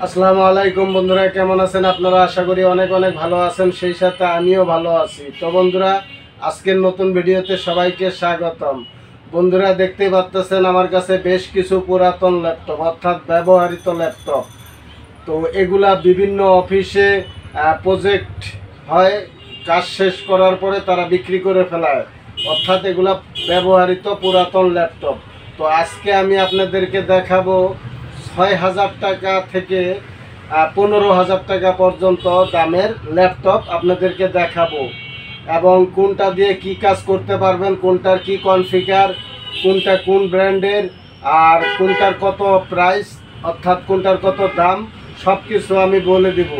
আসসালামু আলাইকুম বন্ধুরা, কেমন আছেন আপনারা? আশা করি অনেক অনেক ভালো আছেন, সেই সাথে আমিও ভালো আছি। তো বন্ধুরা, আজকের নতুন ভিডিওতে সবাইকে স্বাগতম। বন্ধুরা, দেখতেই পাচ্ছেন আমার কাছে বেশ কিছু পুরাতন ল্যাপটপ অর্থাৎ ব্যবহৃত ল্যাপটপ। তো এগুলা বিভিন্ন অফিসে প্রজেক্ট হয়, কাজ শেষ করার পরে তারা বিক্রি করে ফেলায়, অর্থাৎ এগুলা ব্যবহৃত পুরাতন ল্যাপটপ। তো আজকে আমি আপনাদেরকে দেখাবো ৬,০০০ টাকা থেকে ১৫,০০০ টাকা পর্যন্ত দামের ল্যাপটপ আপনাদেরকে দেখাবো, এবং কোনটা দিয়ে কি কাজ করতে পারবেন, কোনটার কি কনফিগার, কোনটা কোন ব্র্যান্ডের, আর কোনটার কত প্রাইস অর্থাৎ কোনটার কত দাম, সব কিছু আমি বলে দিব।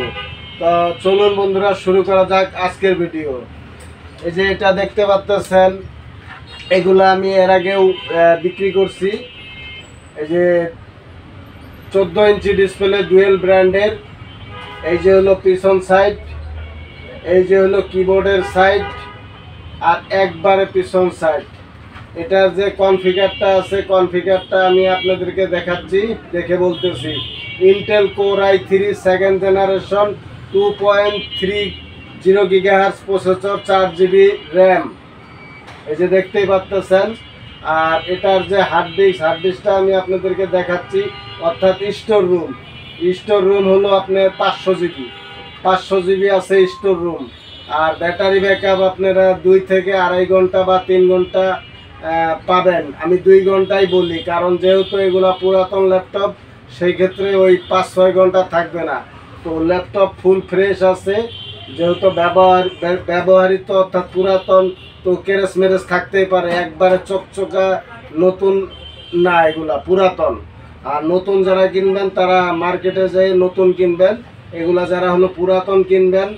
তো চলুন বন্ধুরা, শুরু করা যাক আজকের ভিডিও। এই যে এটা দেখতে পাচ্ছেন, এগুলো আমি এর আগেও বিক্রি করছি। এই যে 14 ইঞ্চি ডিসপ্লে ডুয়েল ব্র্যান্ডের। এই যে হলো পিছন সাইড, এই যে হলো কিবোর্ডের সাইড, আর একবারে পিছন সাইড। এটার যে কনফিগারটা আছে, কনফিগারটা আমি আপনাদেরকে দেখাচ্ছি, দেখে বলতেছি। Intel core i3 second generation 2.30 GHz processor, 4GB RAM. এই যে দেখতেই পাচ্ছেন। আর এটার যে হার্ড ডিস্কটা আমি আপনাদেরকে দেখাচ্ছি, অর্থাৎ স্টোর রুম হলো আপনার 500 GB আছে স্টোর রুম। আর ব্যাটারি ব্যাকআপ আপনারা 2 থেকে 2.5 ঘন্টা বা 3 ঘন্টা পাবেন। আমি 2 ঘন্টাই বলি, কারণ যেহেতু এগুলা পুরাতন ল্যাপটপ, সেই ক্ষেত্রে ওই 5-6 ঘন্টা থাকবে না। তো ল্যাপটপ ফুল ফ্রেশ আছে, যেহেতু ব্যবহৃত অর্থাৎ পুরাতন, তো কেরেস মেরেস থাকতেই পারে, একবারে চকচকা নতুন না, এগুলা পুরাতন। আর নতুন যারা কিনবেন তারা মার্কেটে যেয়ে নতুন কিনবেন, এগুলা যারা হলো পুরাতন কিনবেন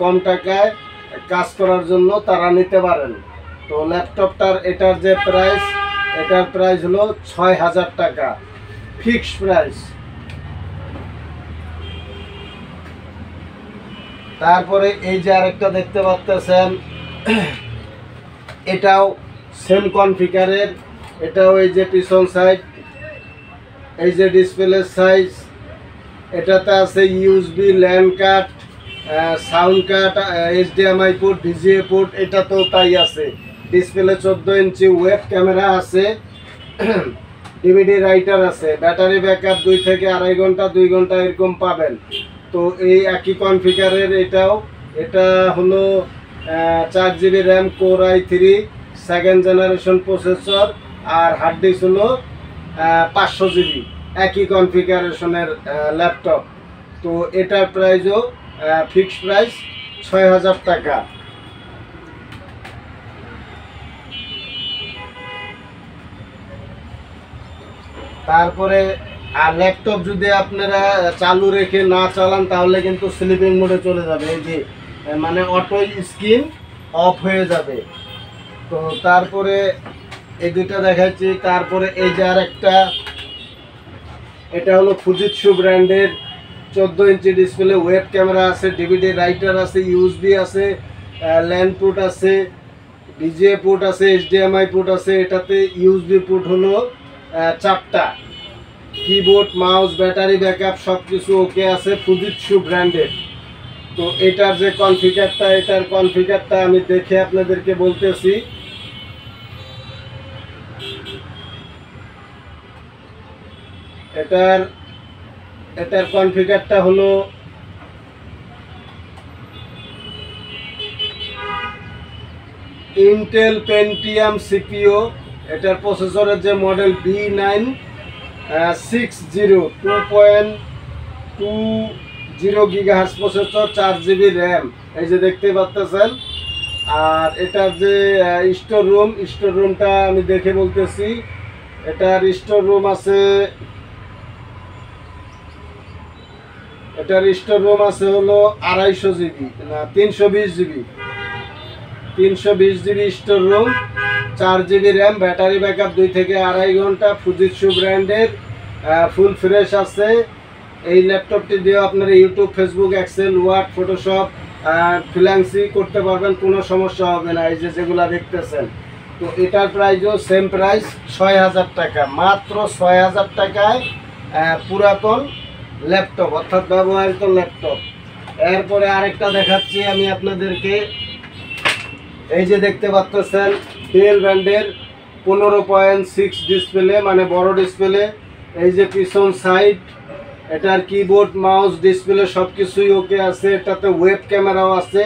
কম টাকায় কাজ করার জন্য, তারা নিতে পারেন। তো ল্যাপটপটার এটার যে প্রাইস, এটার প্রাইস হলো ৬,০০০ টাকা, ফিক্সড প্রাইস। তারপরে এই যে আরেকটা দেখতে পাচ্ছেন, এটাও সেম কনফিগারের। এটাও এই যে পিছন সাইড, এই যে ডিসপ্লের সাইজ, এটাতে আছে USB, land card, sound card, HDMI port, VGA port, এটা তো তাই আছে। ডিসপ্লে 14 ইঞ্চি, ওয়েব ক্যামেরা আছে, DVD রাইটার আছে, ব্যাটারি ব্যাকআপ 2 থেকে 2.5 ঘন্টা 2 ঘন্টা এরকম পাবেন। তো এই একই কনফিগারের এটা হলো 4GB RAM, core i3 second generation processor, আর হার্ড ডিস্ক হলো 500 GB, একই কনফিগারেশনের ল্যাপটপ। তো এটার প্রাইসও ফিক্সড প্রাইস ৬,০০০ টাকা। তারপরে আর ল্যাপটপ যদি আপনারা চালু রেখে না চালান, তাহলে কিন্তু স্লিপিং মোডে চলে যাবে, এই যে মানে অটো স্ক্রিন অফ হয়ে যাবে। তো তারপরে এই দুইটা দেখাচ্ছি। তারপরে এই যে আর একটা, এটা হলো ফুজিৎসু ব্র্যান্ডের 14 ইঞ্চি ডিসপ্লে, ওয়েব ক্যামেরা আছে, DVD রাইটার আছে, USB আছে, ল্যান্ড পোর্ট আছে, VGA পোর্ট আছে, HDMI পোর্ট আছে। এটাতে USB পোর্ট হলো 4টা। কিবোর্ড, মাউস, ব্যাটারি ব্যাকআপ সব কিছু ওকে আছে, ফুজিৎসু ব্র্যান্ডের। তো এটার যে কনফিগারটা, এটার কনফিগারটা আমি দেখে আপনাদেরকে বলতেছি। এটার কনফিগারটা হলো ইন্টেল পেন্টিয়াম CPU। এটার প্রসেসরের যে model B960 2.20 GHz processor, 4GB RAM. এই যে দেখতে পাচ্ছেন। আর এটার যে স্টোর রুমটা আমি দেখে বলতেছি। এটার স্টোর রুম আছে, হলো 250 GB না 320 GB store room, 4GB RAM, battery backup 2 থেকে 2.5 ঘন্টা, ফুজিৎসু ব্র্যান্ডের, ফুল ফ্রেশ আছে। এই ল্যাপটপটি দিয়ে আপনারা YouTube, Facebook, Excel, Word, Photoshop, freelancing করতে পারবেন, কোনো সমস্যা হবে না। এই যে যেগুলা দেখতেছেন, তো এটার প্রাইসও সেম প্রাইস ৬,০০০ টাকা, মাত্র ৬,০০০ টাকায় পুরাতন ল্যাপটপ, অর্থাৎ ব্যবহৃত ল্যাপটপ। এরপরে আরেকটা দেখাচ্ছি আমি আপনাদেরকে। এই যে দেখতে পাচ্ছেন ডেল ব্র্যান্ডের 15.6 ডিসপ্লে, মানে বড় ডিসপ্লে। এই যে পিছন সাইড, এটার কিবোর্ড মাউস ডিসপ্লে সব কিছুই ওকে আছে। এটাতে ওয়েব ক্যামেরাও আছে,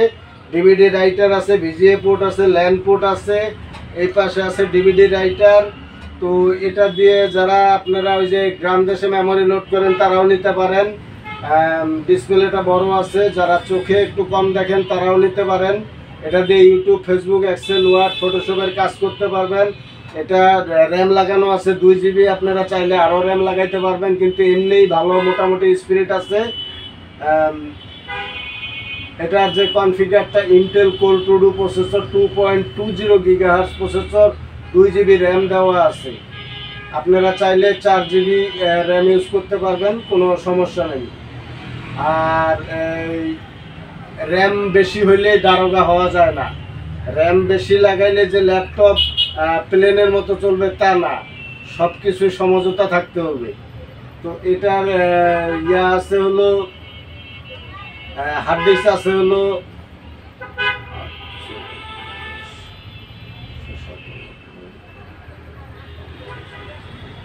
ডিভিডি রাইটার আছে, ভিজিএ পোর্ট আছে, ল্যান্ড পোর্ট আছে, এই পাশে আছে ডিভিডি রাইটার। তো এটা দিয়ে যারা আপনারা ওই যে গ্রাম দেশে মেমোরি লোড করেন তারাও নিতে পারেন। ডিসপ্লেটা বড় আছে, যারা চোখে একটু কম দেখেন তারাও নিতে পারেন। এটা দিয়ে ইউটিউব, ফেসবুক, এক্সেল, ওয়ার্ড, ফটোশপের কাজ করতে পারবেন। এটা র্যাম লাগানো আছে 2 জিবি, আপনারা চাইলে আরও র্যাম লাগাইতে পারবেন, কিন্তু এমনিই ভালো মোটামুটি স্পিড আছে। এটার যে কনফিগারটা Intel core 2 processor, 2.20 gigahertz processor, 2 GB RAM দেওয়া আছে। আপনারা চাইলে 4 জিবি র্যাম ইউজ করতে পারবেন, কোনো সমস্যা নেই। আর র্যাম বেশি হইলে দারোগা হওয়া যায় না। র্যাম বেশি লাগাইলে যে ল্যাপটপ প্লেনের মতো চলবে তা না, সব কিছুই সমঝোতা থাকতে হবে। তো এটার ইয়া আছে হলো হার্ড ডিস্ক আছে হলো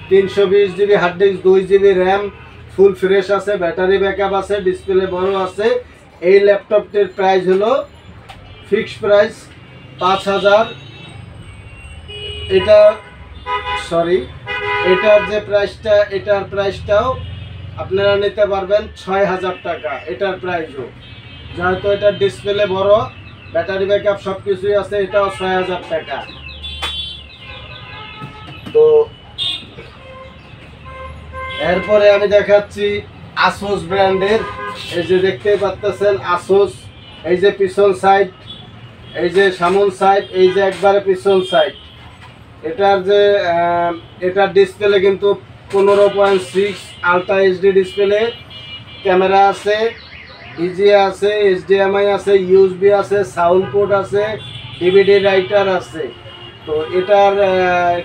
320 GB hard disk, 2 GB RAM, full fresh আছে, ব্যাটারি ব্যাকআপ আছে, ডিসপ্লে বড় আছে। এই ল্যাপটপটির প্রাইস হলো ফিক্সড প্রাইস 5000। এটা এটার যে প্রাইসটা, এটার প্রাইসটাও আপনারা নিতে পারবেন 6000 টাকা। এটার প্রাইসও, যেহেতু এটার ডিসপ্লে বড়, ব্যাটারি ব্যাকআপ সব কিছুই আছে, এটাও 6000 টাকা। তো এরপরে আমি দেখাচ্ছি আসুস ব্র্যান্ডের। এই যে দেখতেই পাচ্ছেন আসুস, এই যে পিছন সাইড, এই যে সামন সাইড, এই যে একবারে পিছন সাইড। এটার ডিসপ্লে কিন্তু 15.6 আলট্রা এইচডি ডিসপ্লে, ক্যামেরা আছে, ভিজিএ আছে, এইচডিএমআই আছে, ইউএসবি আছে, সাউন্ড পোর্ট আছে, ডিভিডি রাইটার আছে। তো এটার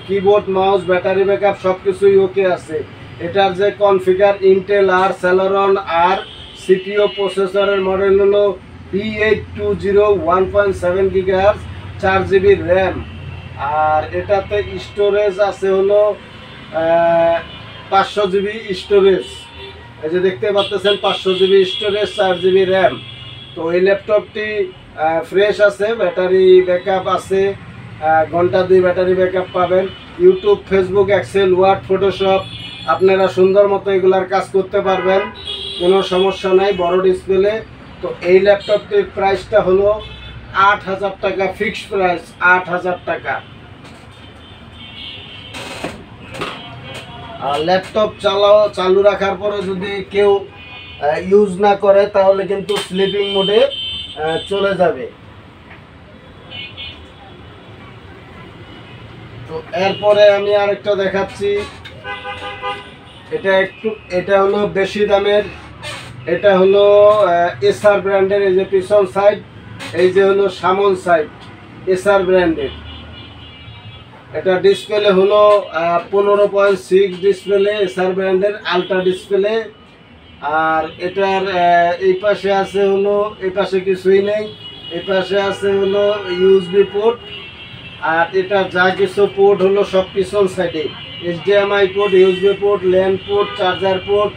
কিবোর্ড, মাউস, ব্যাটারি ব্যাকআপ সব কিছুই ওকে আছে। এটার যে কনফিগার ইন্টেল আর সেলেরন আর সিপিইউ প্রসেসরের মডেল হলো B820 1.7 গিগাহার্টজ, 4 জিবি র্যাম। আর এটাতে স্টোরেজ আছে হলো 500 জিবি স্টোরেজ। এই যে দেখতে পাচ্ছেন 500 জিবি স্টোরেজ, 4 জিবি র্যাম। তো এই ল্যাপটপটি ফ্রেশ আছে, ব্যাটারি ব্যাকআপ আছে, ঘন্টা 2 ব্যাটারি ব্যাকআপ পাবেন। YouTube, Facebook, Excel, Word, Photoshop আপনারা সুন্দর মতো এগুলার কাজ করতে পারবেন, কোনো সমস্যা নাই, বড় ডিসপ্লে। তো এই ল্যাপটপটির প্রাইসটা হলো 8000 টাকা, ফিক্সড প্রাইস 8000 টাকা। আর ল্যাপটপ চালু রাখার পরে যদি কেউ ইউজ না করে তাহলে কিন্তু স্লিপিং মোডে চলে যাবে। তো এরপরে আমি আরেকটা দেখাচ্ছি। এটা হলো বেশি দামের, এটা হলো এসআর ব্র্যান্ডের। এই যে পিছন সাইড, এই যে হলো সামন সাইড, এসআর ব্র্যান্ডের। এটা ডিসপ্লে হলো 15.6 ডিসপ্লে, এসআর ব্র্যান্ডের আলট্রা ডিসপ্লে। আর এটার এই পাশে আছে হলো, এই পাশে কিছুই নেই, এই পাশে আছে হলো ইউএসবি পোর্ট। আর এটা যা কিছু পোর্ট হলো সব পিছন সাইডে, HDMI port, USB port, land port, charger port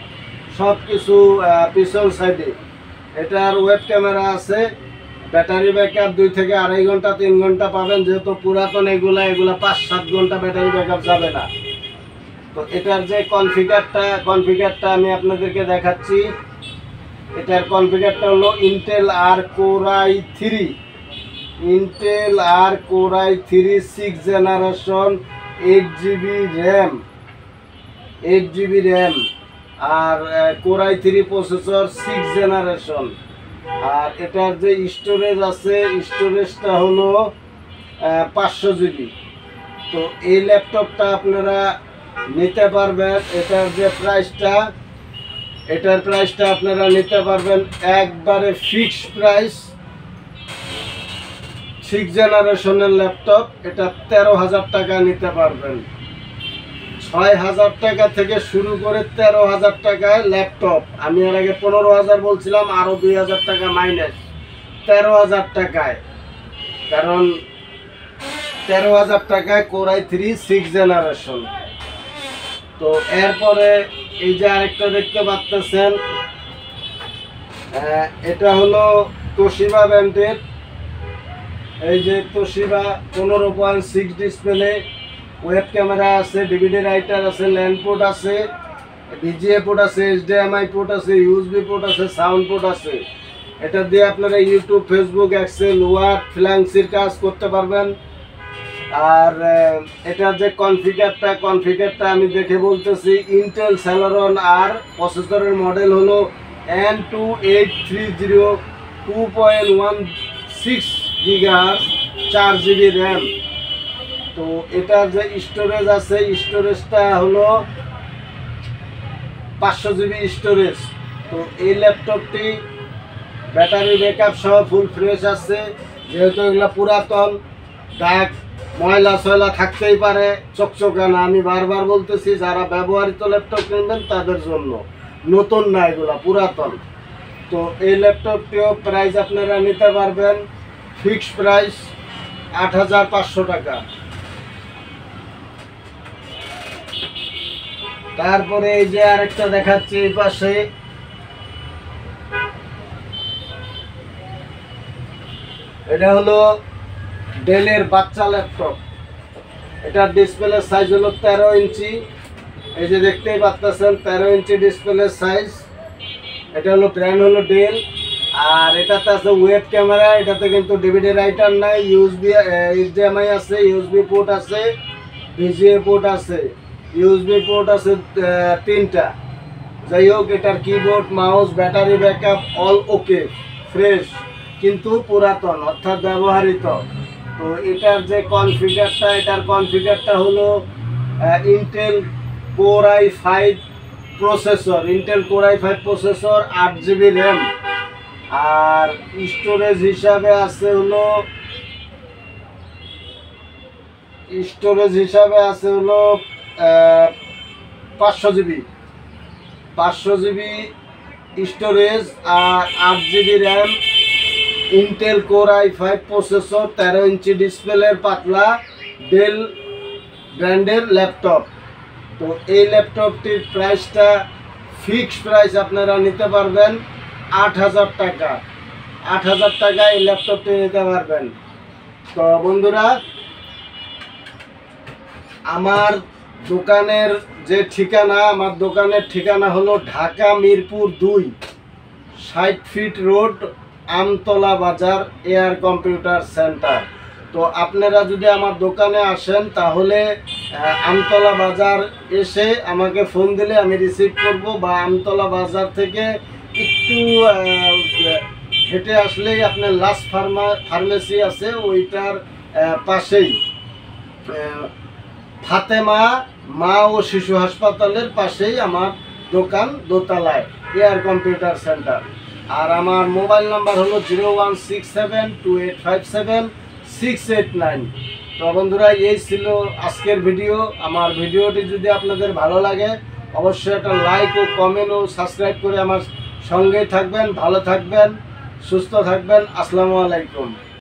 সব কিছু পিছন সাইডে। এটার ওয়েব ক্যামেরা আছে, ব্যাটারি ব্যাকআপ 2 থেকে 2.5 ঘন্টা 3 ঘন্টা পাবেন, যেহেতু পুরাতন এগুলা 5-7 ঘন্টা ব্যাটারি ব্যাকআপ যাবে না। তো এটার যে কনফিগারটা আমি আপনাদেরকে দেখাচ্ছি। এটার কনফিগারটা হলো ইন্টেল আর কোর i3, ইন্টেল আর core i3 6 generation, 8 GB RAM, আর কোর i3 প্রসেসর 6 জেনারেশন। আর এটার যে স্টোরেজ আছে, স্টোরেজটা হলো 500 জিবি। তো এই ল্যাপটপটা আপনারা নিতে পারবেন। এটার প্রাইসটা আপনারা নিতে পারবেন একবারে ফিক্সড প্রাইস। 6 জেনারেশনের ল্যাপটপ, এটা 13,000 টাকা নিতে পারবেন। 6,000 টাকা থেকে শুরু করে 13,000 টাকায় ল্যাপটপ। আমি এর আগে 15,000 বলছিলাম, আরও 2,000 টাকা মাইনাস, 13,000 টাকায়। কারণ 13,000 টাকায় Core i3 6th জেনারেশন। তো এরপরে এই যে আরেকটা দেখতে পাচ্ছেন, এটা হলো তোশিবা ব্র্যান্ডের। এই যে তোশিবা 15.6 ডিসপ্লে, ওয়েব ক্যামেরা আছে, ডিভিডি রাইটার আছে, ল্যান্ড পোর্ট আছে, ভিজিএ পোর্ট আছে, এইচডিএমআই পোর্ট আছে, ইউএসবি পোর্ট আছে, সাউন্ড পোর্ট আছে। এটা দিয়ে আপনারা ইউটিউব, ফেসবুক, এক্সেল, ওয়ার্ড, ফ্রিল্যান্সির কাজ করতে পারবেন। আর এটার যে কনফিগারটা আমি দেখে বলতেছি, ইন্টেল সেলেরন আর প্রসেসরের মডেল হলো N2830, 2.16 GHz, 4GB র্যাম। তো এটার যে স্টোরেজ আছে, স্টোরেজটা হলো 500GB স্টোরেজ। তো এই ল্যাপটপটি ব্যাটারি ব্যাকআপ সহ ফুল ফ্রেশ আছে। যেহেতু এগুলো পুরাতন, দাগ ময়লা সয়লা থাকতেই পারে, চকচকা না। আমি বারবার বলতেছি, যারা ব্যবহৃত ল্যাপটপ কিনবেন তাদের জন্য, নতুন না, এগুলো পুরাতন। তো এই ল্যাপটপটিও প্রাইস আপনারা নিতে পারবেন, ফিক্সড প্রাইস 8,500 টাকা। তারপরে এই যে আরেকটা দেখাচ্ছি এই পাশে, এটা হলো ডেলের বাচ্চা ল্যাপটপ। এটার ডিসপ্লে সাইজ হলো 13 ইঞ্চি। এই যে দেখতেই পাচ্ছেন 13 ইঞ্চি ডিসপ্লে সাইজ। এটা হলো ব্র্যান্ড হলো ডেল। আর এটাতে আছে ওয়েব ক্যামেরা। এটাতে কিন্তু ডিভিডি রাইটার নাই, ইউএসবি, এইচডিএমআই আছে, ইউএসবি পোর্ট আছে, ভিজিএ পোর্ট আছে, ইউএসবি পোর্ট আছে 3টা। যাই হোক, এটার keyboard, mouse, battery backup all okay, fresh, কিন্তু পুরাতন, অর্থাৎ ব্যবহৃত। তো এটার যে কনফিগারটা হলো Intel Core i5 processor, 8GB RAM. আর স্টোরেজ হিসাবে আছে হলো 500GB স্টোরেজ আর 8GB RAM. Intel Core i5 processor, 13 inch ডিসপ্লের পাতলা ডেল ব্র্যান্ডের ল্যাপটপ। তো এই ল্যাপটপটির প্রাইসটা, ফিক্সড প্রাইস আপনারা নিতে পারবেন 8,000 টাকা। 8,000 টাকায় এই ল্যাপটপটি নিতে পারবেন। তো বন্ধুরা, আমার দোকানের ঠিকানা হলো ঢাকা মিরপুর 2, 60 ফিট রোড, আমতলা বাজার, এয়ার কম্পিউটার সেন্টার। তো আপনারা যদি আমার দোকানে আসেন, তাহলে আমতলা বাজার এসে আমাকে ফোন দিলে আমি রিসিভ করব, বা আমতলা বাজার থেকে একটু হেঁটে আসলেই আপনার লাস্ট ফার্মেসি আছে, ওইটার পাশেই ফাতেমা মা ও শিশু হাসপাতালের পাশেই আমার দোকান, দোতলায়, এয়ার কম্পিউটার সেন্টার। আর আমার মোবাইল নাম্বার হলো 01672857689। তো বন্ধুরা, এই ছিল আজকের ভিডিও। আমার ভিডিওটি যদি আপনাদের ভালো লাগে, অবশ্যই একটা লাইক ও কমেন্ট ও সাবস্ক্রাইব করে আমার সঙ্গেই থাকবেন। ভালো থাকবেন, সুস্থ থাকবেন। আসসালামু আলাইকুম।